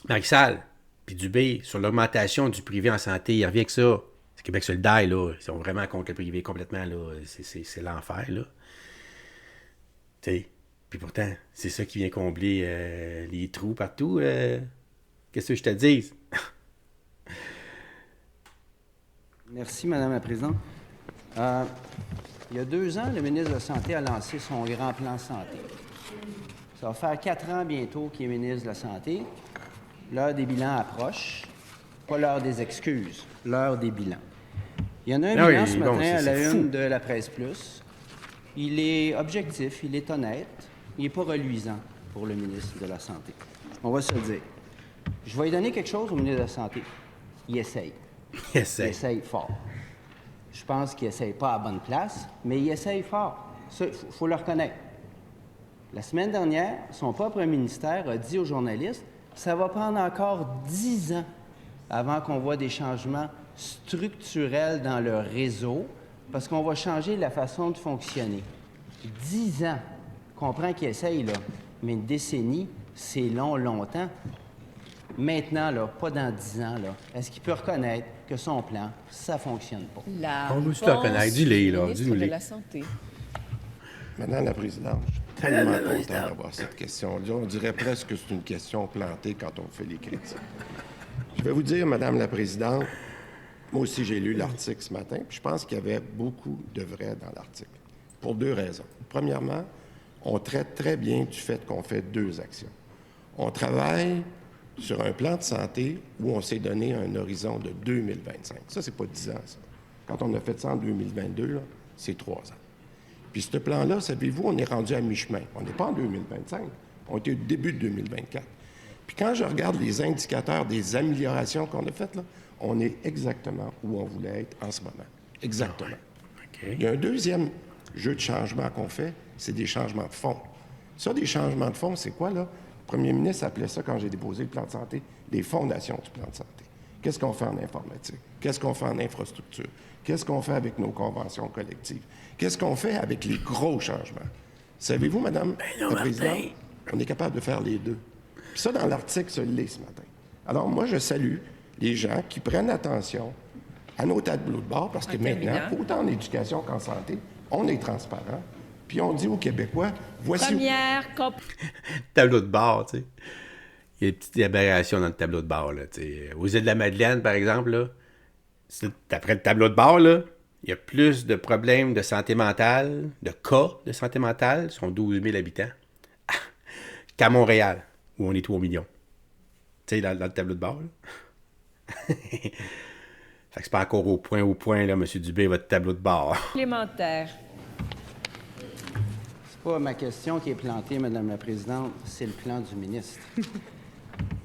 Marie-Salle, puis Dubé, sur l'augmentation du privé en santé, il revient que ça. C'est Québec solidaire, là. Ils sont vraiment contre le privé complètement, là. C'est l'enfer, là. Tu sais. Puis pourtant, c'est ça qui vient combler les trous partout. Qu'est-ce que je te dis? Merci, Madame la Présidente. Il y a 2 ans, le ministre de la Santé a lancé son grand plan santé. Ça va faire 4 ans bientôt qu'il est ministre de la Santé. L'heure des bilans approche. Pas l'heure des excuses, l'heure des bilans. Il y en a un bilan ce matin à la une de la Presse Plus. Il est objectif, il est honnête, il n'est pas reluisant pour le ministre de la Santé. On va se le dire. Je vais lui donner quelque chose au ministre de la Santé. Il essaye. Il essaye fort. Je pense qu'il n'essaye pas à la bonne place, mais il essaye fort. Ça, il faut le reconnaître. La semaine dernière, son propre ministère a dit aux journalistes que ça va prendre encore 10 ans avant qu'on voit des changements structurels dans le réseau, parce qu'on va changer la façon de fonctionner. 10 ans. Je comprends qu'il essaye, là, mais une décennie, c'est long, longtemps. Maintenant, là, pas dans 10 ans, là, est-ce qu'il peut reconnaître que son plan, ça ne fonctionne pas? On veut tout reconnaître. Dis-le, là. Dis-nous de la Santé. Madame la Présidente, je suis tellement content d'avoir cette question-là. On dirait presque que c'est une question plantée quand on fait les critiques. Je vais vous dire, Madame la Présidente, moi aussi j'ai lu l'article ce matin, puis je pense qu'il y avait beaucoup de vrai dans l'article, pour 2 raisons. Premièrement, on traite très bien du fait qu'on fait 2 actions. On travaille sur un plan de santé où on s'est donné un horizon de 2025. Ça, c'est pas 10 ans, ça. Quand on a fait ça en 2022, là, c'est 3 ans. Puis ce plan-là, savez-vous, on est rendu à mi-chemin. On n'est pas en 2025, on était au début de 2024. Puis quand je regarde les indicateurs des améliorations qu'on a faites, là, on est exactement où on voulait être en ce moment. Exactement. Okay. Il y a un deuxième jeu de changement qu'on fait, c'est des changements de fonds. Ça, des changements de fonds, c'est quoi, là? Le premier ministre appelait ça, quand j'ai déposé le plan de santé, des fondations du plan de santé. Qu'est-ce qu'on fait en informatique? Qu'est-ce qu'on fait en infrastructure? Qu'est-ce qu'on fait avec nos conventions collectives? Qu'est-ce qu'on fait avec les gros changements? Savez-vous, Madame la Présidente, on est capable de faire les deux. Puis ça, dans l'article, ça l'est ce matin. Alors, moi, je salue les gens qui prennent attention à nos tableaux de bord, parce que maintenant, autant en éducation qu'en santé, on est transparent. Puis on dit aux Québécois, voici... Tableau de bord, tu sais. Il y a des petites aberrations dans le tableau de bord, là, tu sais. Aux îles de la Madeleine, par exemple, là, après le tableau de bord, là, il y a plus de problèmes de santé mentale, de cas de santé mentale, ce sont 12 000 habitants, qu'à Montréal, où on est 3 millions. Tu sais, dans le tableau de bord, là. Fait que c'est pas encore au point, là, M. Dubé, votre tableau de bord. Élémentaire. C'est pas ma question qui est plantée, Madame la Présidente, c'est le plan du ministre.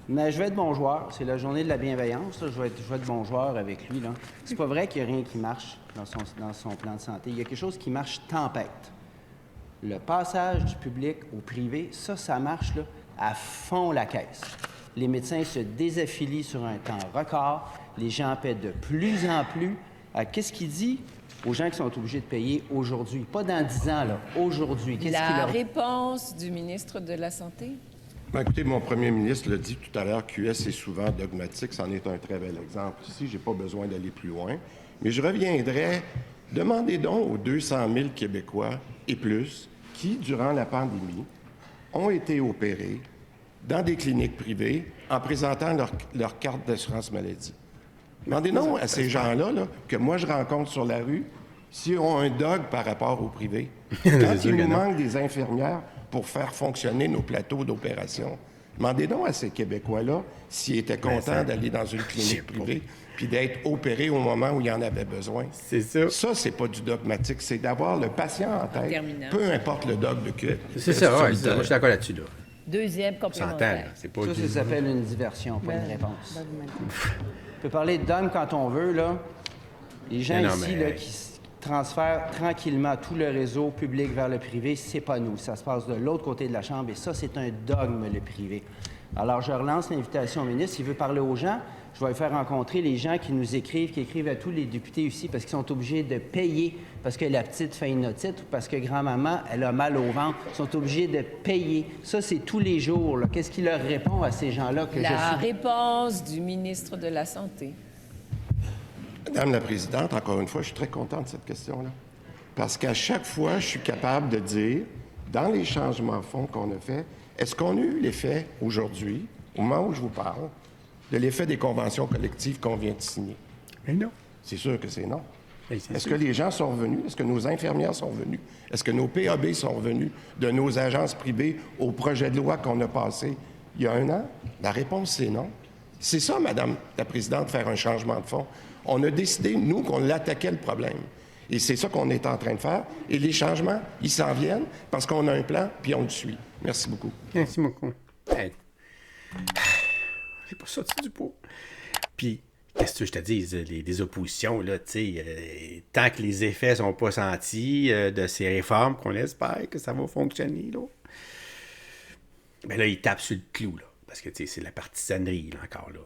Mais je vais être bon joueur. C'est la journée de la bienveillance. Là. Je vais être bon joueur avec lui. Là. C'est pas vrai qu'il n'y a rien qui marche dans son plan de santé. Il y a quelque chose qui marche tempête. Le passage du public au privé, ça marche là, à fond la caisse. Les médecins se désaffilient sur un temps record. Les gens paient de plus en plus. Qu'est-ce qu'il dit aux gens qui sont obligés de payer aujourd'hui? Pas dans 10 ans, là. Aujourd'hui. La réponse du ministre de la Santé? Ben, écoutez, mon premier ministre l'a dit tout à l'heure, QS est souvent dogmatique, c'en est un très bel exemple. Ici, je n'ai pas besoin d'aller plus loin. Mais je reviendrai, demandez donc aux 200 000 Québécois et plus qui, durant la pandémie, ont été opérés dans des cliniques privées en présentant leur carte d'assurance maladie. Demandez donc à ces gens-là, là, que moi je rencontre sur la rue, s'ils ont un dog par rapport au privé. Quand il nous manque des infirmières pour faire fonctionner nos plateaux d'opération, demandez donc à ces Québécois-là s'ils étaient contents d'aller dans une clinique privée puis d'être opérés au moment où il y en avait besoin. C'est ça. Ça, c'est pas du dogmatique, c'est d'avoir le patient en tête, peu importe le dog de QS. C'est ça, ouais, moi je suis d'accord là-dessus, là. Deuxième complémentaire. Ça s'appelle une diversion, pas une réponse. On peut parler d'hommes quand on veut, là. Les gens ici, là, qui transfèrent tranquillement tout le réseau public vers le privé, c'est pas nous. Ça se passe de l'autre côté de la Chambre et ça, c'est un dogme, le privé. Alors, je relance l'invitation au ministre. S'il veut parler aux gens, je vais lui faire rencontrer les gens qui nous écrivent, qui écrivent à tous les députés ici parce qu'ils sont obligés de payer parce que la petite fait une otite ou parce que grand-maman, elle a mal au ventre. Ils sont obligés de payer. Ça, c'est tous les jours. Là. Qu'est-ce qu'il leur répond à ces gens-là que La réponse du ministre de la Santé. Madame la Présidente, encore une fois, je suis très content de cette question-là. Parce qu'à chaque fois, je suis capable de dire, dans les changements de fonds qu'on a faits, est-ce qu'on a eu l'effet aujourd'hui, au moment où je vous parle, de l'effet des conventions collectives qu'on vient de signer? Mais non. C'est sûr que c'est non. Est-ce sûr. que les gens sont revenus? Est-ce que nos infirmières sont revenues? Est-ce que nos PAB sont revenus de nos agences privées au projet de loi qu'on a passé il y a 1 an? La réponse, c'est non. C'est ça, Madame la Présidente, faire un changement de fonds. On a décidé, nous, qu'on attaquait le problème. Et c'est ça qu'on est en train de faire. Et les changements, ils s'en viennent parce qu'on a un plan, puis on le suit. Merci beaucoup. Merci beaucoup. Hey. C'est pas ça, c'est du pot. Puis, qu'est-ce que je te dis, les oppositions, là, tu sais, tant que les effets sont pas sentis de ces réformes qu'on espère que ça va fonctionner, là, ben là, ils tapent sur le clou, là. Parce que, tu sais, c'est la partisanerie, là, encore, là.